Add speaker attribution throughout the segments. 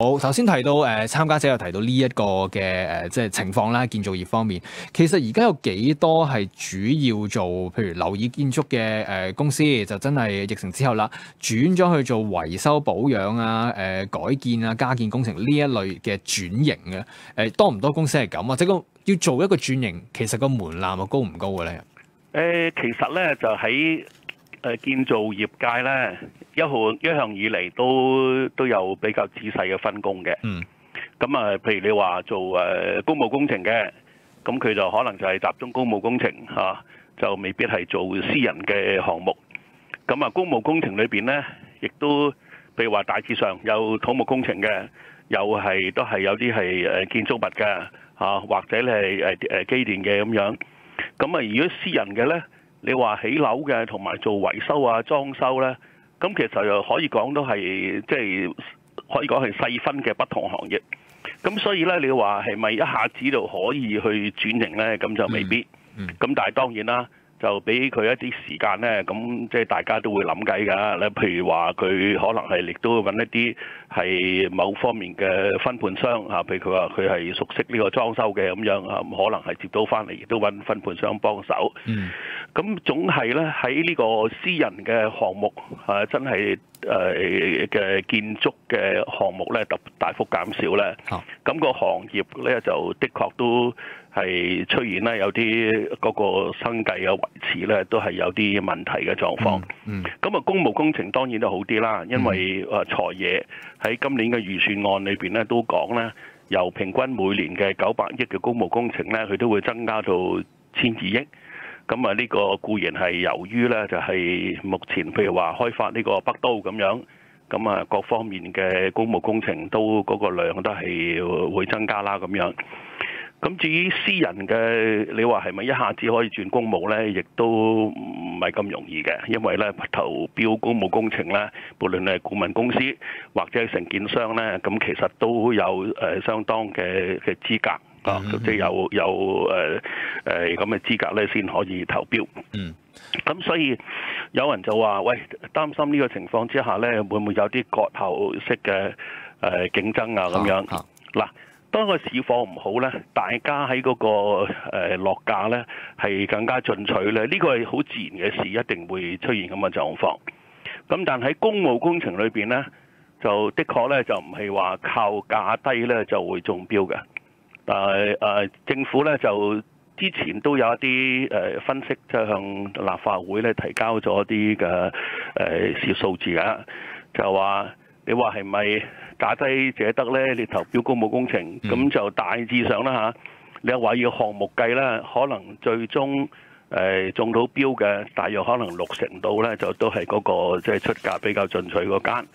Speaker 1: 好，頭先提到參加者有提到呢一個嘅即係情況啦，建造業方面，其實而家有幾多係主要做譬如樓宇建築嘅公司，就真係疫情之後啦，轉咗去做維修保養啊、改建啊、加建工程呢一類嘅轉型嘅，多唔多公司係咁？或者要做一個轉型，其實個門檻啊高唔高嘅咧？
Speaker 2: 其實咧就喺建造業界咧，一向以嚟都有比較仔細嘅分工嘅。咁啊，譬如你話做公務工程嘅，咁佢就可能就係集中公務工程嚇，就未必係做私人嘅項目。咁啊，公務工程裏邊咧，亦都譬如話大致上有土木工程嘅，都係有啲係建築物嘅嚇，或者係機電嘅咁樣。咁啊，如果私人嘅咧，你話起樓嘅同埋做維修啊、裝修咧，咁其實又可以講都係即係可以講係細分嘅不同行業。咁所以咧，你話係咪一下子就可以去轉型咧？咁就未必。咁但係當然啦，就俾佢一啲時間咧，咁即係大家都會諗計㗎。你譬如話佢可能係亦都揾一啲係某方面嘅分判商嚇，譬如佢話佢係熟悉呢個裝修嘅咁樣啊，可能係接到翻嚟亦都揾分判商幫手。咁總係咧喺呢個私人嘅項目真係嘅建築嘅項目咧大幅減少咧。咁個行業咧就的確都係出現咧有啲嗰個生計嘅維持咧都係有啲問題嘅狀況。咁啊，公務工程當然都好啲啦，因為財爺喺今年嘅預算案裏邊咧都講咧，由平均每年嘅900億嘅公務工程咧，佢都會增加到1200億。咁啊，呢個固然係由於咧就係目前譬如話開發呢個北都咁樣，咁啊各方面嘅公務工程都嗰個量都係會增加啦咁樣。咁至於私人嘅，你話係咪一下子可以轉公務咧？亦都唔係咁容易嘅，因為咧投標公務工程咧，無論係顧問公司或者係承建商咧，咁其實都有相當嘅資格啊，即係有咁嘅資格咧先可以投標。咁所以有人就話：喂，擔心呢個情況之下咧，會唔會有啲割喉式嘅競爭啊？咁樣嗱。當個市況唔好咧，大家喺嗰個落價咧係更加進取咧，呢個係好自然嘅事，一定會出現咁嘅狀況。咁但喺公務工程裏邊咧，就的確咧就唔係話靠價低咧就會中標嘅。但係政府咧就之前都有一啲分析，即係向立法會咧提交咗啲嘅數字嘅，就話你話係咪價低者得咧？你投標公務工程，咁就大致上啦嚇。你話要項目計咧，可能最終中到標嘅，大約可能60%度咧，就都係嗰個即係出價比較進取嗰間。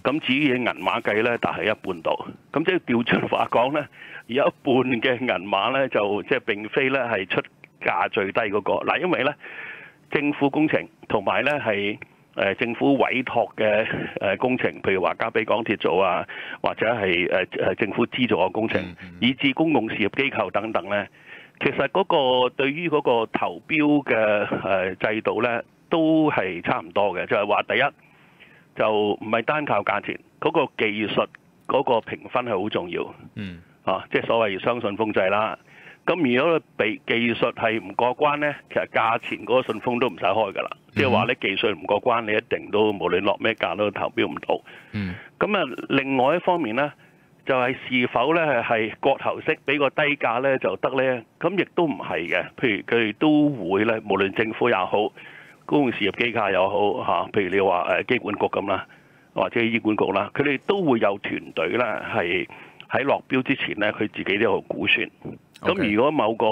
Speaker 2: 咁至於銀碼計咧，但係一半度。咁即係調轉話講咧，有一半嘅銀碼咧，就即係並非咧係出價最低嗰個。嗱，因為咧政府工程同埋咧係政府委託嘅工程，譬如話交俾港鐵做啊，或者係政府資助嘅工程，以至公共事業機構等等咧，其實嗰個對於嗰個投標嘅制度咧，都係差唔多嘅。就係話第一就唔係單靠價錢，嗰個技術嗰個評分係好重要。即係所謂雙信封制啦。咁如果被技術係唔過關咧，其實價錢嗰個信封都唔使開㗎啦。即係話咧，技術唔過關，你一定都無論落咩價都投標唔到。咁啊，另外一方面咧，就係是否咧係割喉式俾個低價咧就得咧？咁亦都唔係嘅。譬如佢哋都會咧，無論政府也好，公共事業機構又好嚇，譬如你話機管局咁啦，或者醫管局啦，佢哋都會有團隊咧係喺落標之前咧，佢自己都有估算。咁如果某個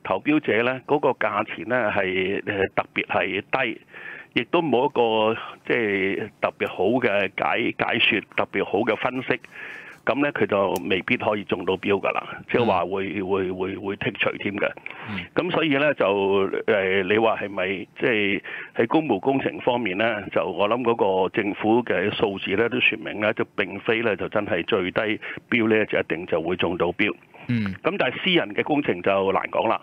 Speaker 2: 投標者咧，嗰個價錢咧係特別係低，亦都冇一個即係特別好嘅解說，特別好嘅分析，咁咧佢就未必可以中到標㗎啦，即係話會剔除添嘅。咁所以咧就你話係咪即係喺公務工程方面咧，就我諗嗰個政府嘅數字咧都説明咧，就並非咧就真係最低標咧就一定就會中到標。咁但係私人嘅工程就難講啦。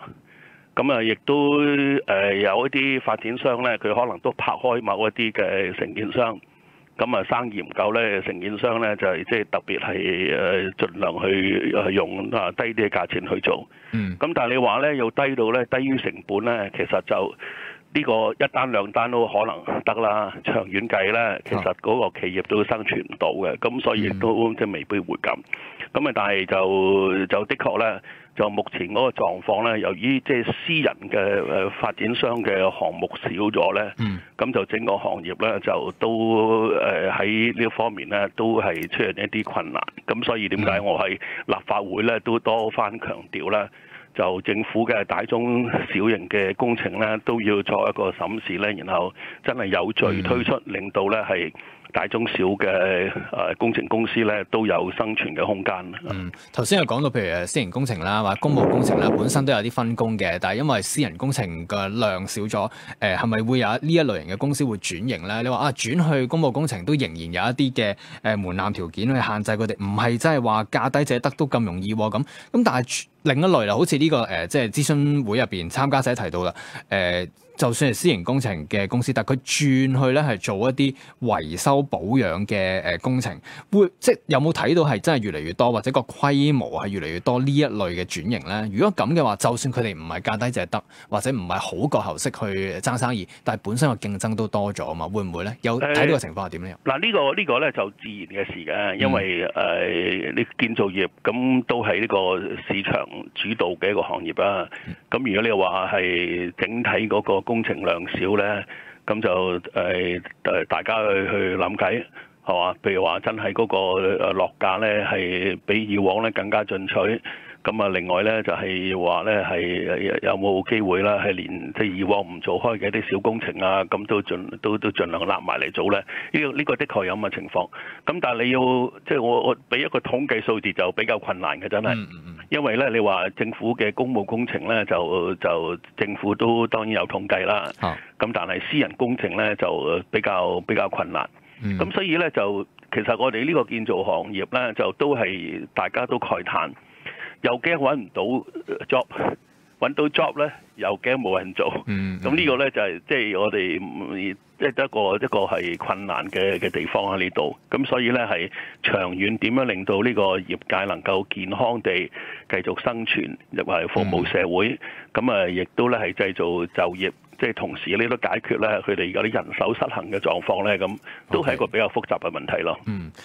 Speaker 2: 咁啊，亦都有一啲發展商咧，佢可能都拍開某一啲嘅承建商，咁啊生意唔夠咧，承建商咧就係即係特別係盡量去用低啲嘅價錢去做。咁但係你話咧要低到咧低於成本咧，其實就呢個一單兩單都可能得啦。長遠計咧，其實嗰個企業都生存唔到嘅，咁所以亦都即係未必會咁。咁啊，但係就的確咧。就目前嗰個狀況咧，由於即係私人嘅發展商嘅項目少咗咧，咁就整個行業咧就都喺呢方面咧都係出現一啲困難。咁所以點解我喺立法會咧都多番強調咧，就政府嘅大中小型嘅工程咧都要作一個審視咧，然後真係有序推出，令到咧係大中小嘅工程公司咧都有生存嘅空間。
Speaker 1: 頭先有講到譬如私人工程啦，或者公務工程啦，本身都有啲分工嘅，但係因為私人工程嘅量少咗，係咪會有呢一類型嘅公司會轉型咧？你話轉去公務工程都仍然有一啲嘅門檻條件去限制佢哋，唔係真係話價低者得都咁容易喎。咁但係另一類啦，好似呢個即係諮詢會入邊參加者提到啦，就算係私營工程嘅公司，但係佢轉去咧係做一啲維修保養嘅工程，會即係有冇睇到係真係越嚟越多，或者個規模係越嚟越多呢一類嘅轉型咧？如果咁嘅話，就算佢哋唔係價低者得，或者唔係好過喉式去爭生意，但係本身個競爭都多咗啊嘛，會唔會咧？有睇到個情況係點咧？嗱，
Speaker 2: 呢個咧就自然嘅事嘅，因為你建造業咁都係呢個市場主導嘅一個行業啦。咁如果你話係整體嗰個工程量少咧，咁就大家去諗計係嘛？譬如話真係嗰個落價咧係比以往咧更加進取。咁啊，另外咧就係話咧係有冇機會啦，係連即係以往唔做開嘅啲小工程啊，咁都盡量攬埋嚟做咧。呢個的確有咁嘅情況。咁但係你要即係我俾一個統計數字就比較困難嘅，真係。因為咧，你話政府嘅公務工程咧，就政府都當然有統計啦。咁但係私人工程咧就比較困難。咁所以咧就其實我哋呢個建造行業咧就都係大家都慨嘆。又驚揾唔到 job， 揾到 job 咧又驚冇人做。咁呢個咧就係即係我哋即係一個係困難嘅地方喺呢度。咁所以咧係長遠點樣令到呢個業界能夠健康地繼續生存，亦係服務社會。咁啊，亦都咧係製造就業。即係同時呢都解決咧佢哋而家啲人手失衡嘅狀況咧，咁都係一個比較複雜嘅問題咯。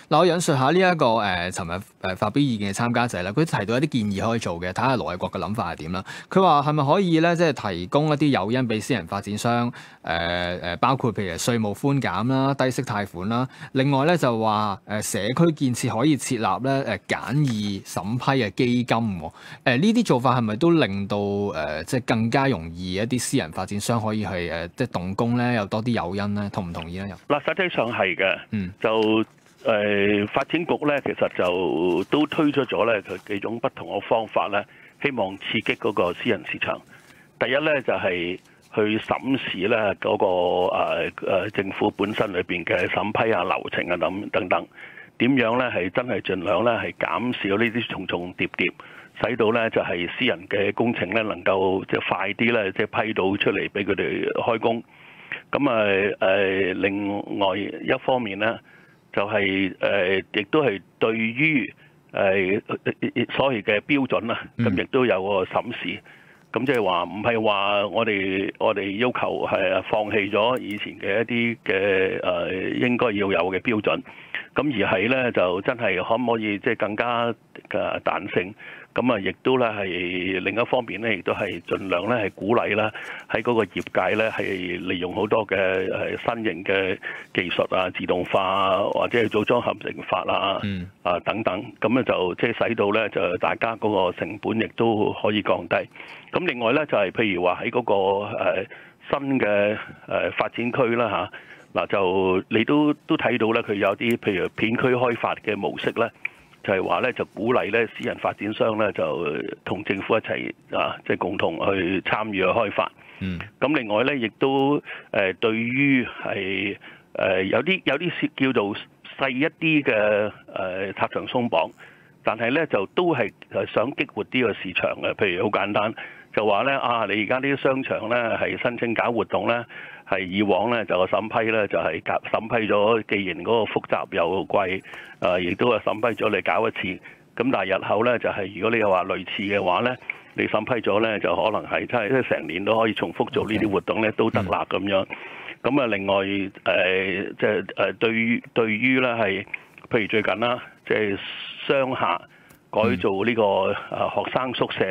Speaker 1: 嗱，我引述下呢一個尋日發表意見嘅參加者咧，佢提到一啲建議可以做嘅，睇下羅偉國嘅諗法係點啦。佢話係咪可以咧，即係提供一啲誘因俾私人發展商，包括譬如稅務寬減啦、低息貸款啦。另外咧就話社區建設可以設立咧簡易審批嘅基金。呢啲做法係咪都令到即係更加容易一啲私人發展商可以去即係動工咧，有多啲誘因咧，同唔同意咧？
Speaker 2: 嗱，實際上係嘅，就發展局咧，其實就都推出咗咧佢幾種不同嘅方法咧，希望刺激嗰個私人市場。第一咧就係去審視咧嗰個政府本身裏邊嘅審批啊、流程啊等等，點樣咧係真係盡量咧係減少呢啲重重疊疊。使到咧就係私人嘅工程咧能夠即係快啲咧即係批到出嚟俾佢哋開工。咁另外一方面咧就係亦都係對於所謂嘅標準啊，咁亦都有個審視。咁即係話唔係話我哋要求係放棄咗以前嘅一啲嘅應該要有嘅標準，咁而係咧就真係可唔可以即係更加嘅彈性？咁啊，亦都咧係另一方面咧，亦都係盡量咧係鼓勵啦，喺嗰個業界咧係利用好多嘅新型嘅技術啊、自動化啊，或者係組裝合成法啊等等，咁咧就即係使到咧就大家嗰個成本亦都可以降低。咁另外咧就係譬如話喺嗰個新嘅發展區啦嚇，嗱就你都睇到咧，佢有啲譬如片區開發嘅模式咧。就係話咧，就鼓勵咧私人發展商咧，就同政府一齊即係共同去參與去開發。咁另外咧，亦都對於係有啲叫做細一啲嘅拆牆鬆綁，但係咧就都係想激活啲個市場嘅。譬如好簡單，就話咧你而家呢啲商場咧係申請搞活動咧，係以往咧就個審批咧就係審批咗，既然嗰個複雜又貴，亦都係審批咗你搞一次。咁但係日後咧就係如果你又話類似嘅話咧，你審批咗咧就可能係真係成年都可以重複做呢啲活動咧都得啦咁樣。咁啊另外即係對於咧係譬如最近啦，即係商廈改造呢個學生宿舍。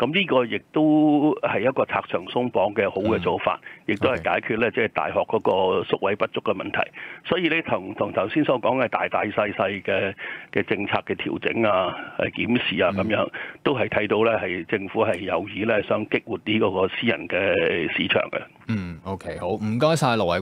Speaker 2: 咁呢個亦都係一個拆牆鬆綁嘅好嘅做法，亦都係解決咧即係大學嗰個宿位不足嘅問題。所以呢同頭先所講嘅大細嘅政策嘅調整啊、檢視啊咁樣，都係睇到咧係政府係有意咧想激活啲嗰個私人嘅市場嘅。
Speaker 1: OK， 好，唔該晒盧偉國。